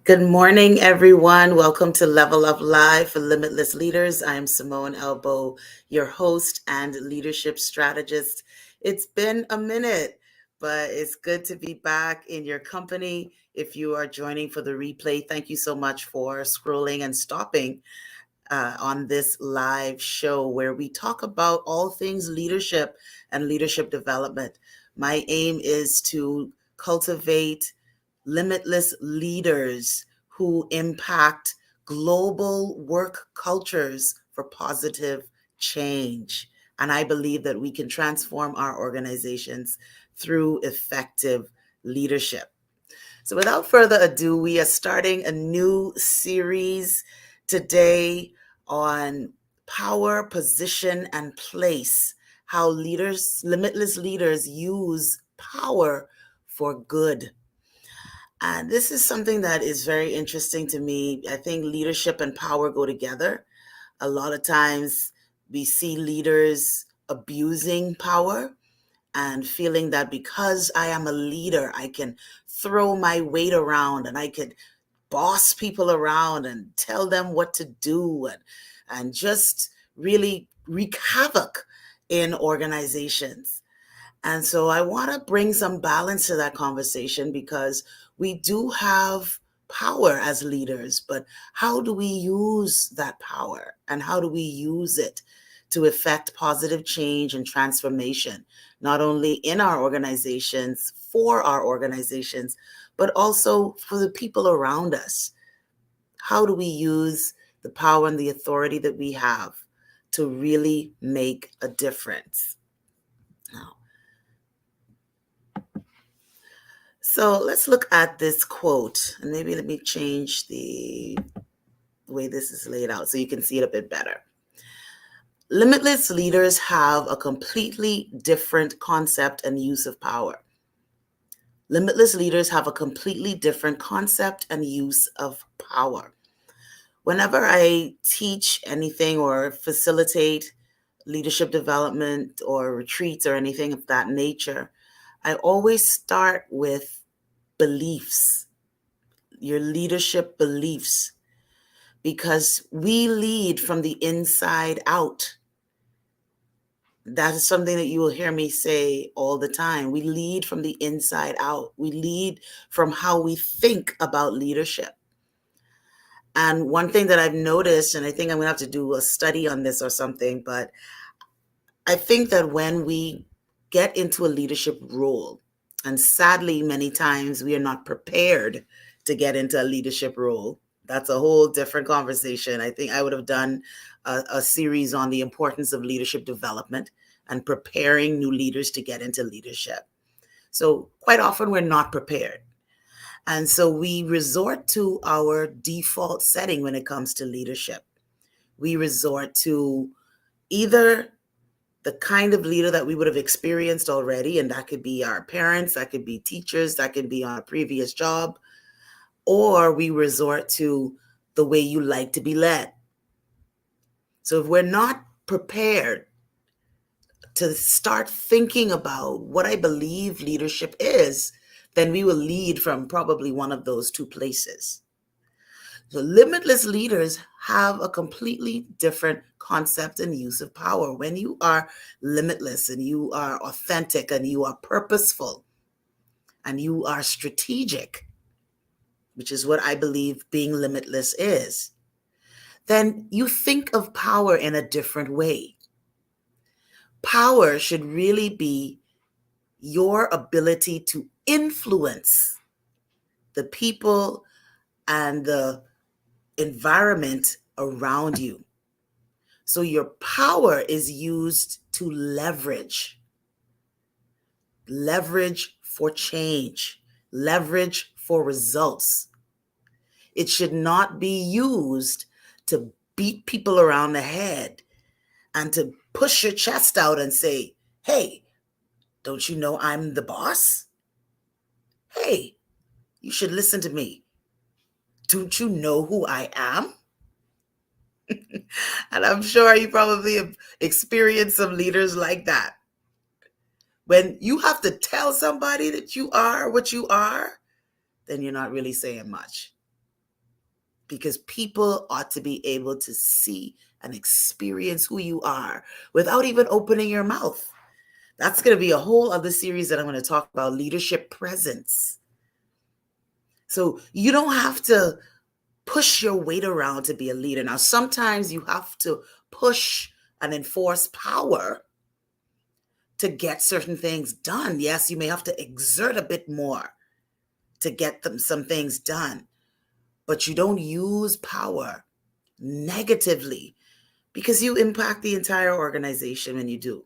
Good morning, everyone. Welcome to Level Up Live for Limitless Leaders. I am Simone Elbow, your host and leadership strategist. It's been a minute, but it's good to be back in your company. If you are joining for the replay, thank you so much for scrolling and stopping on this live show where we talk about all things leadership and leadership development. My aim is to cultivate limitless leaders who impact global work cultures for positive change. And I believe that we can transform our organizations through effective leadership. So, without further ado, we are starting a new series today on power, position, and place. How leaders, limitless leaders, use power for good. And this is something that is very interesting to me. I think leadership and power go together. A lot of times we see leaders abusing power and feeling that because I am a leader, I can throw my weight around and I could boss people around and tell them what to do and just really wreak havoc in organizations. And so I want to bring some balance to that conversation because we do have power as leaders, but how do we use that power and how do we use it to effect positive change and transformation, not only in our organizations, for our organizations, but also for the people around us? How do we use the power and the authority that we have to really make a difference? Now, so let's look at this quote, and maybe let me change the way this is laid out so you can see it a bit better. Limitless leaders have a completely different concept and use of power. Limitless leaders have a completely different concept and use of power. Whenever I teach anything or facilitate leadership development or retreats or anything of that nature, I always start with beliefs, your leadership beliefs, because we lead from the inside out. That is something that you will hear me say all the time. We lead from the inside out. We lead from how we think about leadership. And one thing that I've noticed, and I think I'm going to have to do a study on this or something, but I think that when we get into a leadership role, and sadly, many times we are not prepared to get into a leadership role. That's a whole different conversation. I think I would have done a series on the importance of leadership development and preparing new leaders to get into leadership. So quite often we're not prepared. And so we resort to our default setting when it comes to leadership. We resort to either the kind of leader that we would have experienced already, and that could be our parents, that could be teachers, that could be on a previous job, or we resort to the way you like to be led. So if we're not prepared to start thinking about what I believe leadership is, then we will lead from probably one of those two places. So limitless leaders have a completely different concept and use of power. When you are limitless and you are authentic and you are purposeful and you are strategic, which is what I believe being limitless is, then you think of power in a different way. Power should really be your ability to influence the people and the environment around you. So your power is used to leverage for change, leverage for results. It should not be used to beat people around the head and to push your chest out and say, hey, don't you know I'm the boss? Hey, you should listen to me. Don't you know who I am? And I'm sure you probably have experienced some leaders like that. When you have to tell somebody that you are what you are, then you're not really saying much. because people ought to be able to see and experience who you are without even opening your mouth. That's going to be a whole other series that I'm going to talk about, leadership presence. So you don't have to push your weight around to be a leader. Now, sometimes you have to push and enforce power to get certain things done. Yes, you may have to exert a bit more to get some things done, but you don't use power negatively because you impact the entire organization when you do.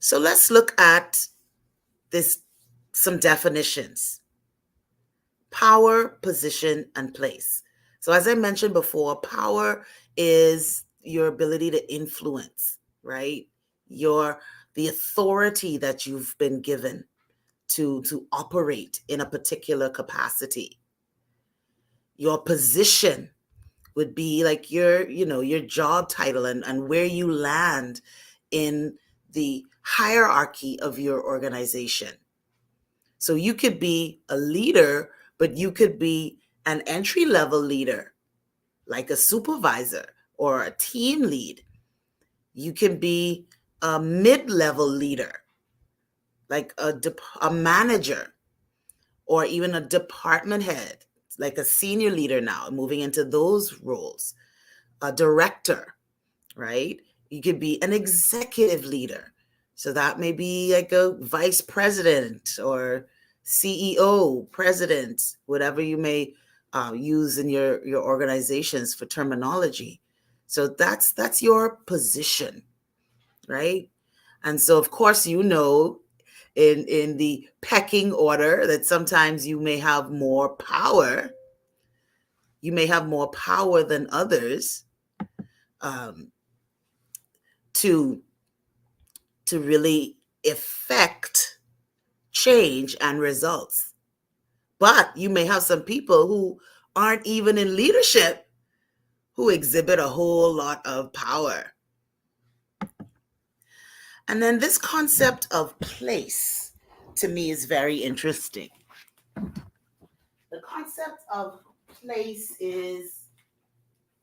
So let's look at some definitions. Power, position, and place. So as I mentioned before, power is your ability to influence, right? The authority that you've been given to operate in a particular capacity. Your position would be like your job title and where you land in the hierarchy of your organization. So you could be a leader, but you could be an entry-level leader, like a supervisor or a team lead. You can be a mid-level leader, like a manager, or even a department head, like a senior leader now, moving into those roles, a director, right? You could be an executive leader. So that may be like a vice president or CEO, president, whatever you may use in your organizations for terminology. So that's your position, right? And so, of course, in the pecking order that sometimes you may have more power. You may have more power than others um, to really affect change and results. But you may have some people who aren't even in leadership who exhibit a whole lot of power. And then this concept of place to me is very interesting. The concept of place is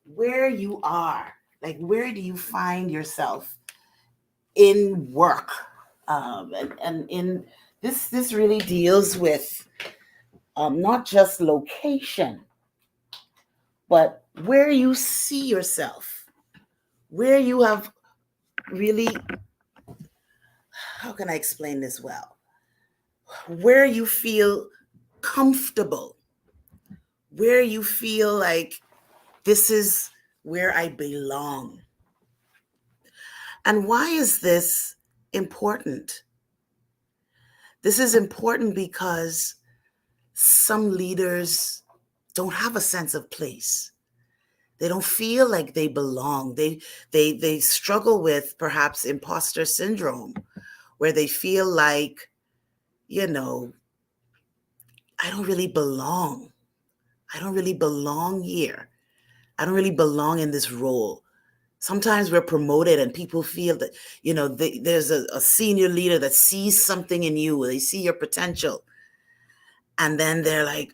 where you are. Like, where do you find yourself in work? And in this really deals with not just location, but where you see yourself, where you have really, how can I explain this well? Where you feel comfortable, where you feel like this is where I belong. And why is this important? This is important because some leaders don't have a sense of place. They don't feel like they belong. They struggle with perhaps imposter syndrome, where they feel like, I don't really belong. I don't really belong here. I don't really belong in this role. Sometimes we're promoted and people feel that, there's a senior leader that sees something in you. They see your potential. And then they're like,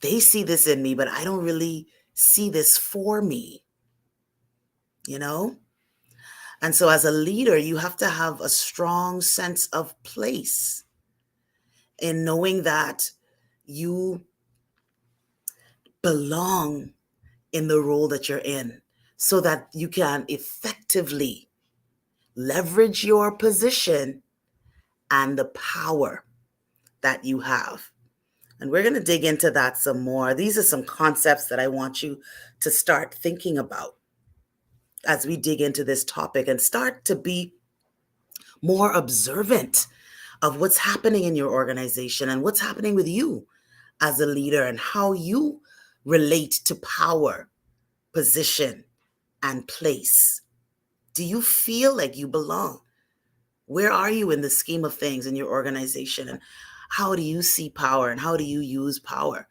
they see this in me, but I don't really see this for me, And so as a leader, you have to have a strong sense of place in knowing that you belong in the role that you're in so that you can effectively leverage your position and the power that you have. And we're going to dig into that some more. These are some concepts that I want you to start thinking about as we dig into this topic and start to be more observant of what's happening in your organization and what's happening with you as a leader and how you relate to power, position, and place. Do you feel like you belong? Where are you in the scheme of things in your organization? And how do you see power and how do you use power?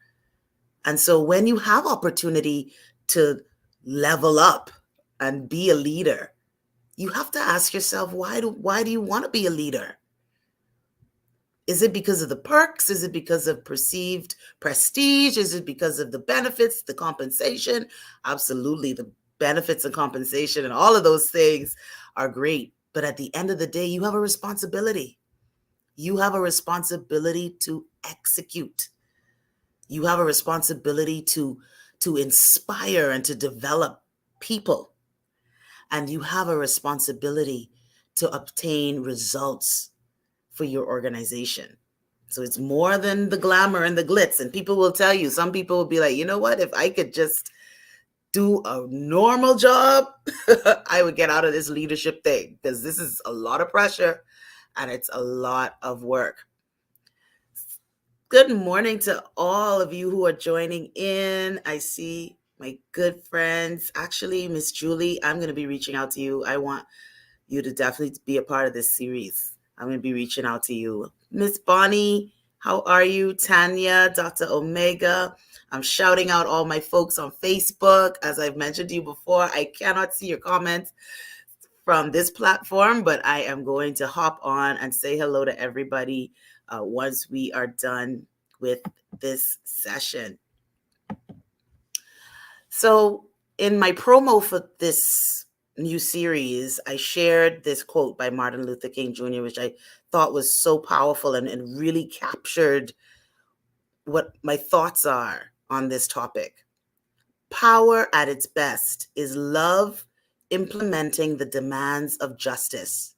And so when you have opportunity to level up and be a leader, you have to ask yourself, why do you want to be a leader? Is it because of the perks? Is it because of perceived prestige? Is it because of the benefits, the compensation? Absolutely. The benefits and compensation and all of those things are great. But at the end of the day, you have a responsibility. You have a responsibility to execute. You have a responsibility to inspire and to develop people. And you have a responsibility to obtain results for your organization. So it's more than the glamour and the glitz. And people will tell you, some people will be like, you know what, if I could just do a normal job, I would get out of this leadership thing, because this is a lot of pressure and it's a lot of work. Good morning to all of you who are joining in. I see my good friends. Actually, Miss Julie, I'm going to be reaching out to you. I want you to definitely be a part of this series. I'm going to be reaching out to you. Miss Bonnie, how are you? Tanya, Dr. Omega. I'm shouting out all my folks on Facebook. As I've mentioned to you before, I cannot see your comments from this platform, but I am going to hop on and say hello to everybody once we are done with this session. So in my promo for this new series, I shared this quote by Martin Luther King Jr., which I thought was so powerful and really captured what my thoughts are on this topic. Power at its best is love implementing the demands of justice.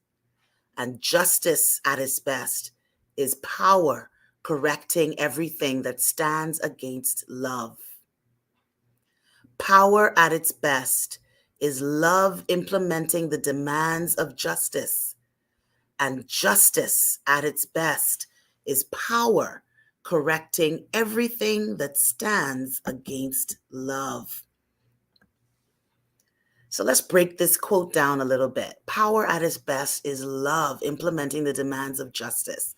And justice at its best is power correcting everything that stands against love. Power at its best is love implementing the demands of justice. And justice at its best is power correcting everything that stands against love. So let's break this quote down a little bit. Power at its best is love implementing the demands of justice.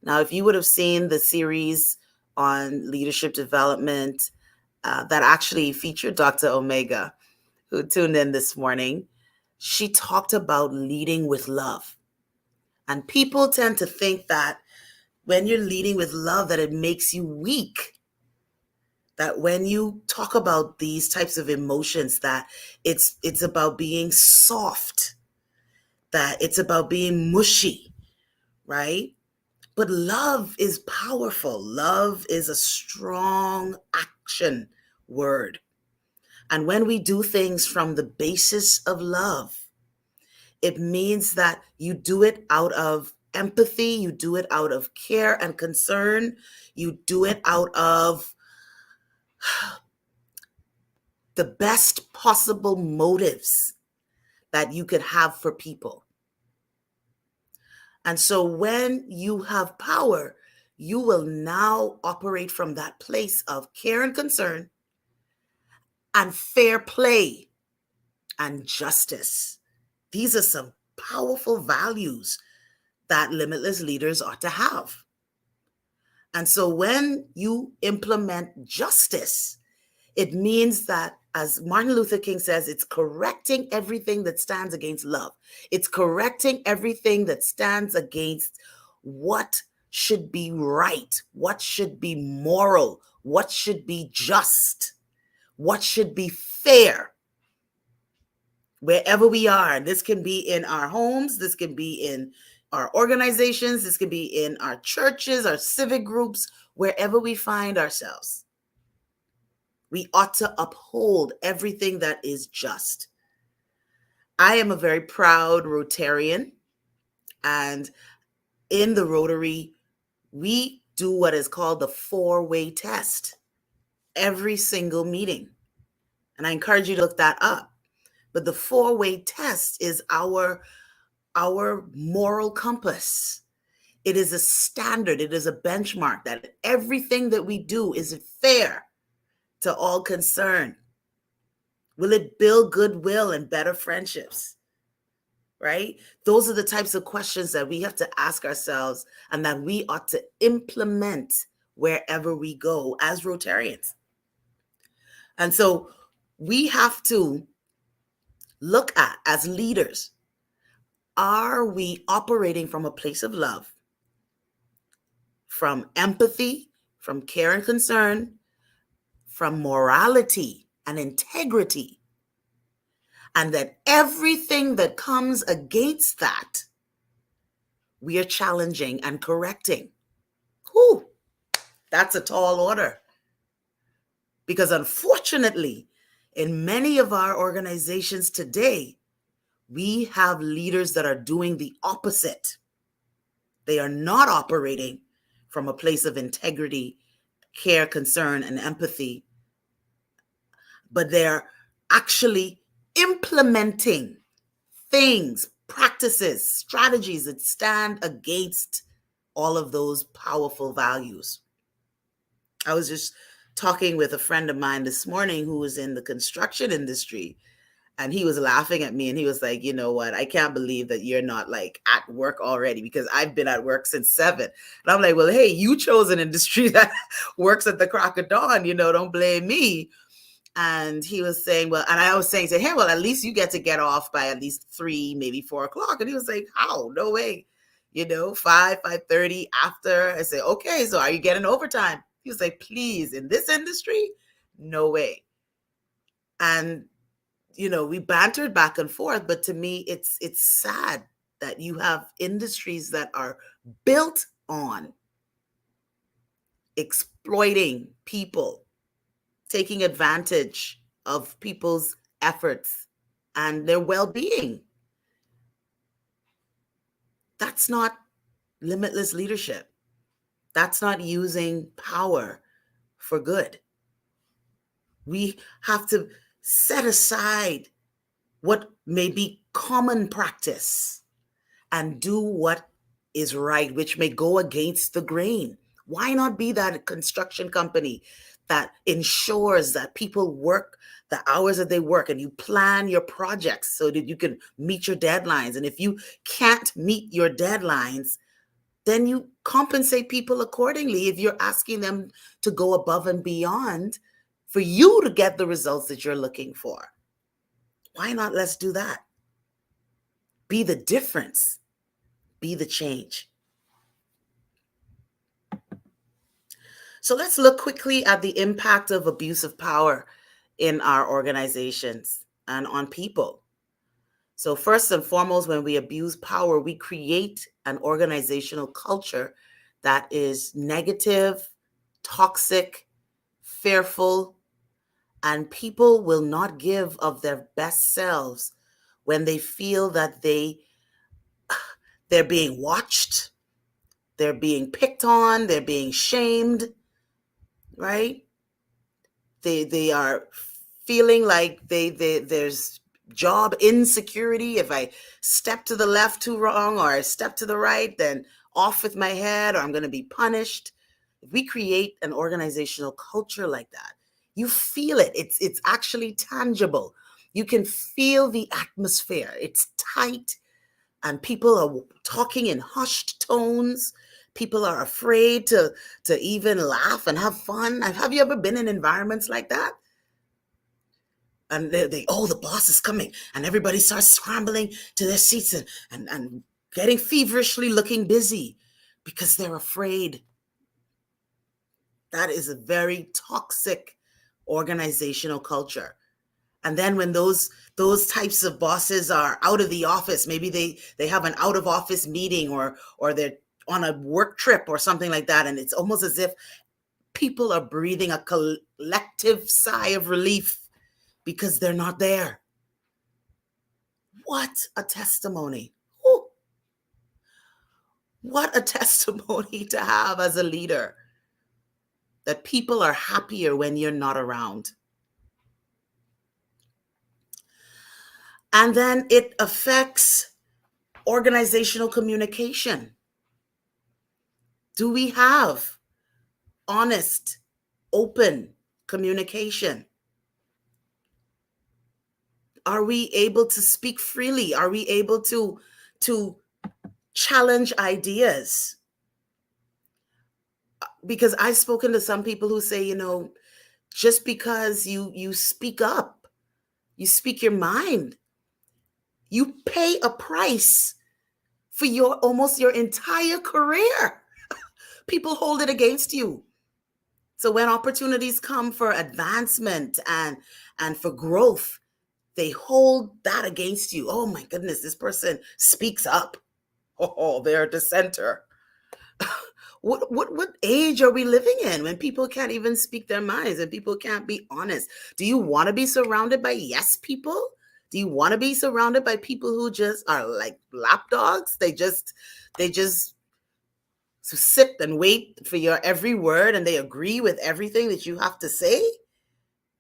Now, if you would have seen the series on leadership development that actually featured Dr. Omega, who tuned in this morning, she talked about leading with love. And people tend to think that when you're leading with love, that it makes you weak. That when you talk about these types of emotions, that it's about being soft, that it's about being mushy, right? But love is powerful. Love is a strong action word. And when we do things from the basis of love, it means that you do it out of empathy, you do it out of care and concern, you do it out of the best possible motives that you could have for people. And so when you have power, you will now operate from that place of care and concern and fair play and justice. These are some powerful values that limitless leaders ought to have. And so when you implement justice, it means that, as Martin Luther King says, it's correcting everything that stands against love. It's correcting everything that stands against what should be right, what should be moral, what should be just, what should be fair. Wherever we are, this can be in our homes, this can be in our organizations, this can be in our churches, our civic groups, wherever we find ourselves. We ought to uphold everything that is just. I am a very proud Rotarian, and in the Rotary, we do what is called the 4-way test every single meeting. And I encourage you to look that up. But the 4-way test is our moral compass. It is a standard. It is a benchmark that everything that we do, is it fair to all concerned? Will it build goodwill and better friendships? Right? Those are the types of questions that we have to ask ourselves and that we ought to implement wherever we go as Rotarians. And so we have to look at, as leaders, are we operating from a place of love? from empathy, from care and concern, from morality and integrity, and that everything that comes against that, we are challenging and correcting. Whew, that's a tall order. Because unfortunately, in many of our organizations today, we have leaders that are doing the opposite. They are not operating from a place of integrity, care, concern, and empathy, but they're actually implementing things, practices, strategies that stand against all of those powerful values. I was just talking with a friend of mine this morning who was in the construction industry, and he was laughing at me and he was like, you know what? I can't believe that you're not like at work already, because I've been at work since 7. And I'm like, well, hey, you chose an industry that works at the crack of dawn, don't blame me. And he was saying, well, and I was saying, hey, well, at least you get to get off by at least 3, maybe 4 o'clock. And he was like, how? No way. 5:30 after. I said, okay, so are you getting overtime? He was like, please, in this industry, no way. And, we bantered back and forth, but to me, it's sad that you have industries that are built on exploiting people, taking advantage of people's efforts and their well-being. That's not limitless leadership. That's not using power for good. We have to set aside what may be common practice and do what is right, which may go against the grain. Why not be that construction company that ensures that people work the hours that they work, and you plan your projects so that you can meet your deadlines? And if you can't meet your deadlines, then you compensate people accordingly if you're asking them to go above and beyond for you to get the results that you're looking for. Why not? Let's do that. Be the difference. Be the change. So let's look quickly at the impact of abuse of power in our organizations and on people. So first and foremost, when we abuse power, we create an organizational culture that is negative, toxic, fearful, and people will not give of their best selves when they feel that they're being watched, they're being picked on, they're being shamed, right? They are feeling like there's job insecurity. If I step to the left too wrong, or I step to the right, then off with my head, or I'm going to be punished. If we create an organizational culture like that, you feel it. It's actually tangible. You can feel the atmosphere. It's tight, and people are talking in hushed tones. People are afraid to even laugh and have fun. Have you ever been in environments like that? And the boss is coming, and everybody starts scrambling to their seats and getting feverishly looking busy because they're afraid. That is a very toxic organizational culture. And then when those types of bosses are out of the office, maybe they have an out of office meeting, or they're on a work trip or something like that, and it's almost as if people are breathing a collective sigh of relief because they're not there. What a testimony. Ooh. What a testimony to have as a leader, that people are happier when you're not around. And then it affects organizational communication. Do we have honest, open communication? Are we able to speak freely? Are we able to challenge ideas? Because I've spoken to some people who say, just because you speak up, you speak your mind, you pay a price for almost your entire career. people hold it against you. So when opportunities come for advancement and for growth, they hold that against you. Oh my goodness, this person speaks up. Oh, they're a dissenter. What age are we living in when people can't even speak their minds and people can't be honest? Do you want to be surrounded by yes people? Do you want to be surrounded by people who just are like lapdogs? They just sit and wait for your every word and they agree with everything that you have to say?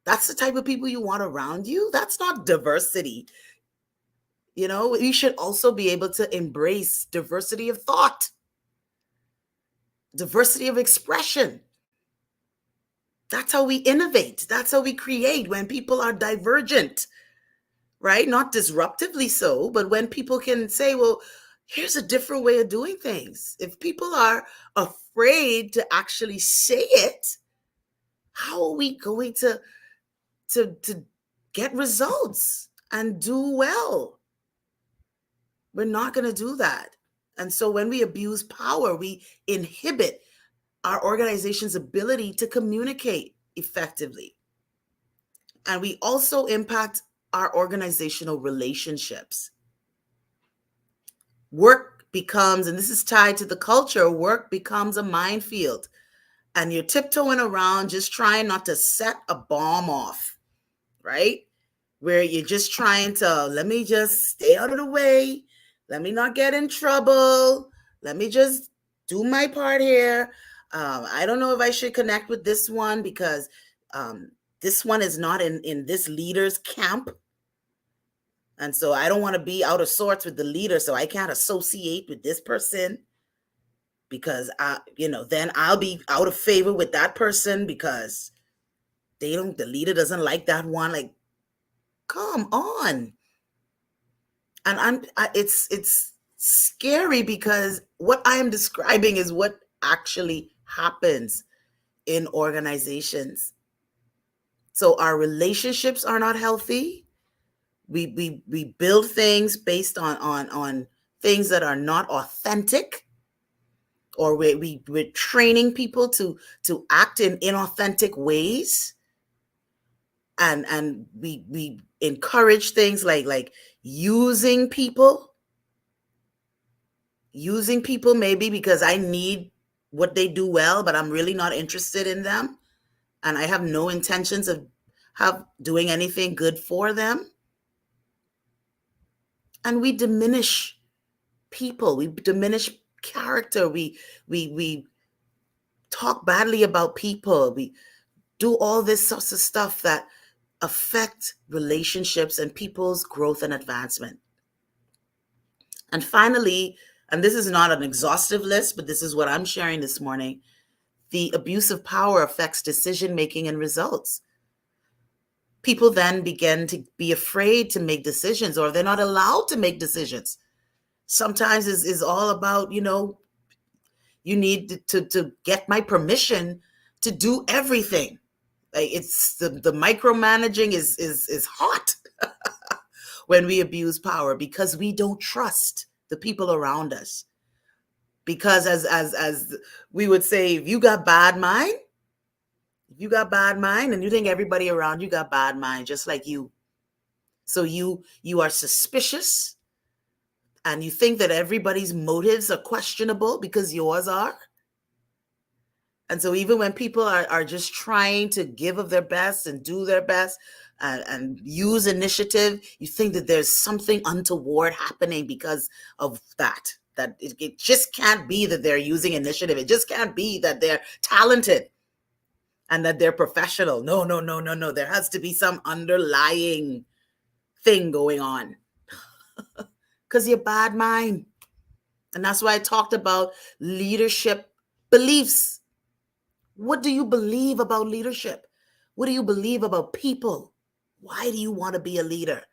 That's the type of people you want around you? That's not diversity. You should also be able to embrace diversity of thought, diversity of expression. That's how we innovate. That's how we create when people are divergent, right? Not disruptively so, but when people can say, well, here's a different way of doing things. If people are afraid to actually say it, how are we going to get results and do well? We're not going to do that. And so when we abuse power, we inhibit our organization's ability to communicate effectively. And we also impact our organizational relationships. Work becomes, and this is tied to the culture, work becomes a minefield. And you're tiptoeing around just trying not to set a bomb off, right? Where you're just trying to, let me just stay out of the way. Let me not get in trouble. Let me just do my part here. I don't know if I should connect with this one because this one is not in this leader's camp. And so I don't want to be out of sorts with the leader, so I can't associate with this person because then I'll be out of favor with that person because the leader doesn't like that one. Like, come on. And it's scary because what I am describing is what actually happens in organizations. So our relationships are not healthy. We build things based on things that are not authentic, or we're training people to act in inauthentic ways, and we encourage things like using people maybe because I need what they do well, but I'm really not interested in them, and I have no intentions of doing anything good for them. And we diminish people, we diminish character, we talk badly about people, we do all this sorts of stuff that affect relationships and people's growth and advancement. And finally, and this is not an exhaustive list, but this is what I'm sharing this morning, the abuse of power affects decision making and results. People then begin to be afraid to make decisions, or they're not allowed to make decisions. Sometimes is all about, you need to get my permission to do everything. Like, it's the micromanaging is hot when we abuse power because we don't trust the people around us. Because as we would say, if you got bad mind and you think everybody around you got bad mind just like you, so you are suspicious and you think that everybody's motives are questionable because yours are. And so even when people are just trying to give of their best and do their best and use initiative, you think that there's something untoward happening because of that. That it just can't be that they're using initiative. It just can't be that they're talented and that they're professional. No. There has to be some underlying thing going on because you're bad mind. And that's why I talked about leadership beliefs. What do you believe about leadership? What do you believe about people? Why do you want to be a leader?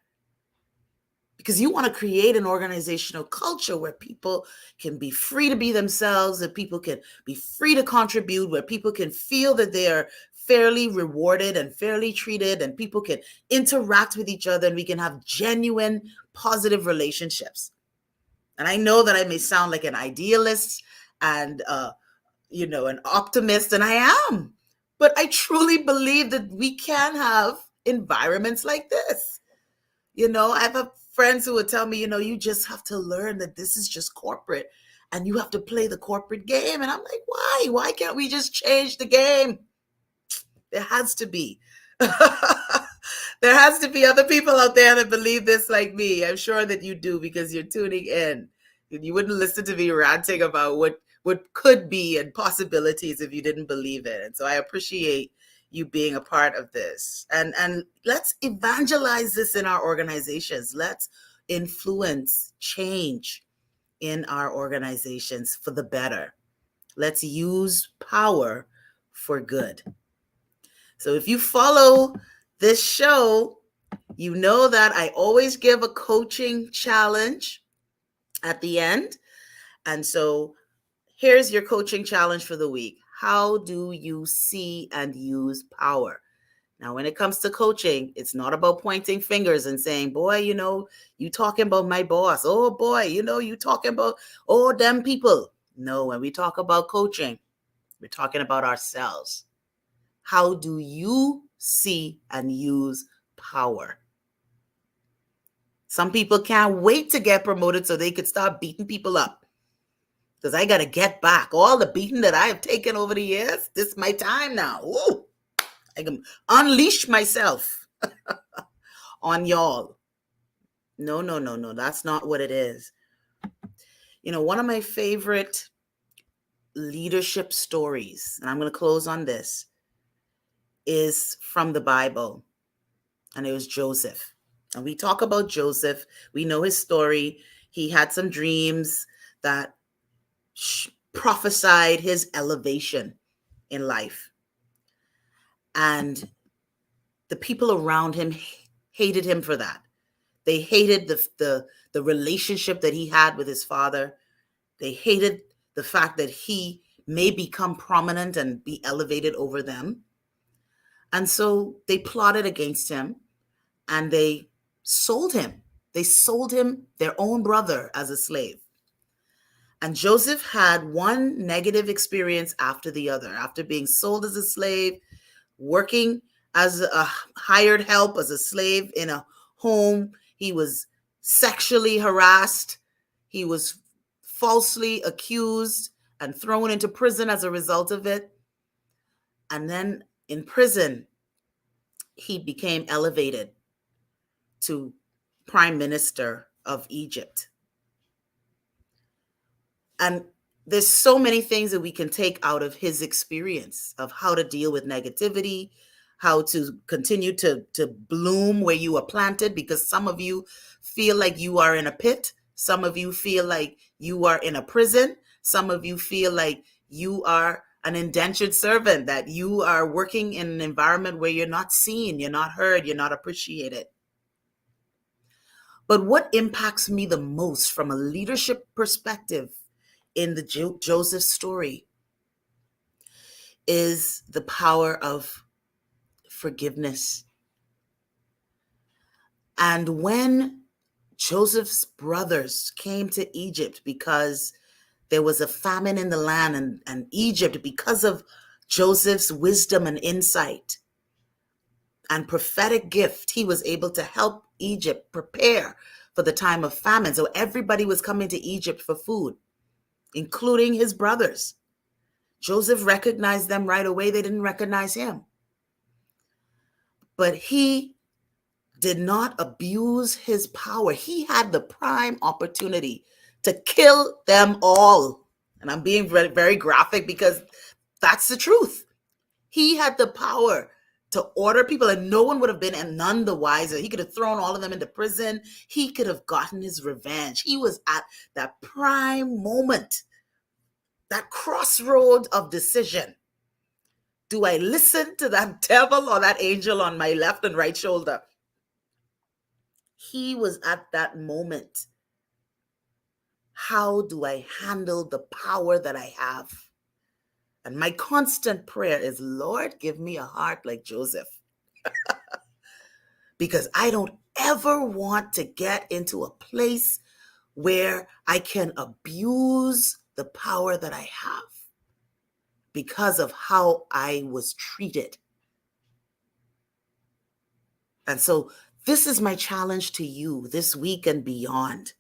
Because you want to create an organizational culture where people can be free to be themselves, that people can be free to contribute, where people can feel that they are fairly rewarded and fairly treated, and people can interact with each other, and we can have genuine, positive relationships. And I know that I may sound like an idealist and an optimist, and I am. But I truly believe that we can have environments like this. I have friends who would tell me, you just have to learn that this is just corporate and you have to play the corporate game. And I'm like, why? Why can't we just change the game? There has to be. There has to be other people out there that believe this like me. I'm sure that you do because you're tuning in. You wouldn't listen to me ranting about what could be and possibilities if you didn't believe it. And so I appreciate you being a part of this. And let's evangelize this in our organizations. Let's influence change in our organizations for the better. Let's use power for good. So if you follow this show, you know that I always give a coaching challenge at the end. And so here's your coaching challenge for the week. How do you see and use power? Now, when it comes to coaching, it's not about pointing fingers and saying, boy, you talking about my boss. Oh, boy, you talking about, oh, them people. No, when we talk about coaching, we're talking about ourselves. How do you see and use power? Some people can't wait to get promoted so they could start beating people up. Because I got to get back all the beating that I have taken over the years. This is my time now. Ooh, I can unleash myself on y'all. No, no, no, no. That's not what it is. One of my favorite leadership stories, and I'm going to close on this, is from the Bible. And it was Joseph. And we talk about Joseph. We know his story. He had some dreams that prophesied his elevation in life. And the people around him hated him for that. They hated the relationship that he had with his father. They hated the fact that he may become prominent and be elevated over them. And so they plotted against him and they sold him. They sold him, their own brother, as a slave. And Joseph had one negative experience after the other. After being sold as a slave, working as a hired help as a slave in a home, he was sexually harassed. He was falsely accused and thrown into prison as a result of it. And then in prison, he became elevated to Prime Minister of Egypt. And there's so many things that we can take out of his experience of how to deal with negativity, how to continue to bloom where you are planted, because some of you feel like you are in a pit. Some of you feel like you are in a prison. Some of you feel like you are an indentured servant, that you are working in an environment where you're not seen, you're not heard, you're not appreciated. But what impacts me the most from a leadership perspective in the Joseph story is the power of forgiveness. And when Joseph's brothers came to Egypt because there was a famine in the land, and Egypt, because of Joseph's wisdom and insight and prophetic gift, he was able to help Egypt prepare for the time of famine. So everybody was coming to Egypt for food, including his brothers. Joseph recognized them right away. They didn't recognize him. But he did not abuse his power. He had the prime opportunity to kill them all. And I'm being very, very graphic because that's the truth. He had the power to order people, and no one would have been none the wiser. He could have thrown all of them into prison. He could have gotten his revenge. He was at that prime moment, that crossroad of decision. Do I listen to that devil or that angel on my left and right shoulder? He was at that moment. How do I handle the power that I have? And my constant prayer is, Lord, give me a heart like Joseph. Because I don't ever want to get into a place where I can abuse the power that I have. because of how I was treated. And so this is my challenge to you this week and beyond.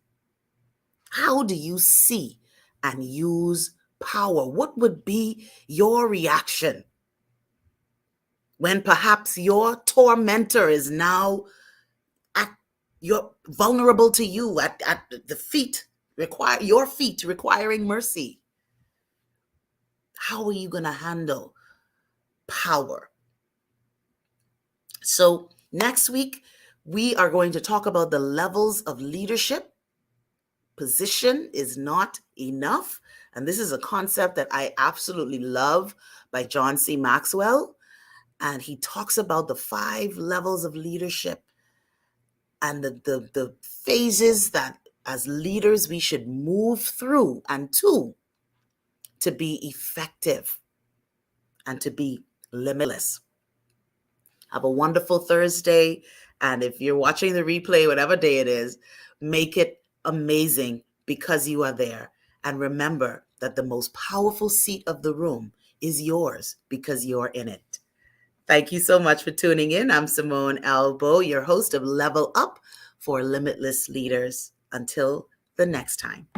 How do you see and use power? What would be your reaction when perhaps your tormentor is now at you're vulnerable to you at the feet, your feet requiring mercy? How are you going to handle power? So next week, we are going to talk about the levels of leadership. Position is not enough. And this is a concept that I absolutely love by John C. Maxwell. And he talks about the 5 levels of leadership and the phases that as leaders we should move through and to be effective and to be limitless. Have a wonderful Thursday. And if you're watching the replay, whatever day it is, make it amazing because you are there. And remember that the most powerful seat of the room is yours because you're in it. Thank you so much for tuning in. I'm Simone Albo, your host of Level Up for Limitless Leaders. Until the next time.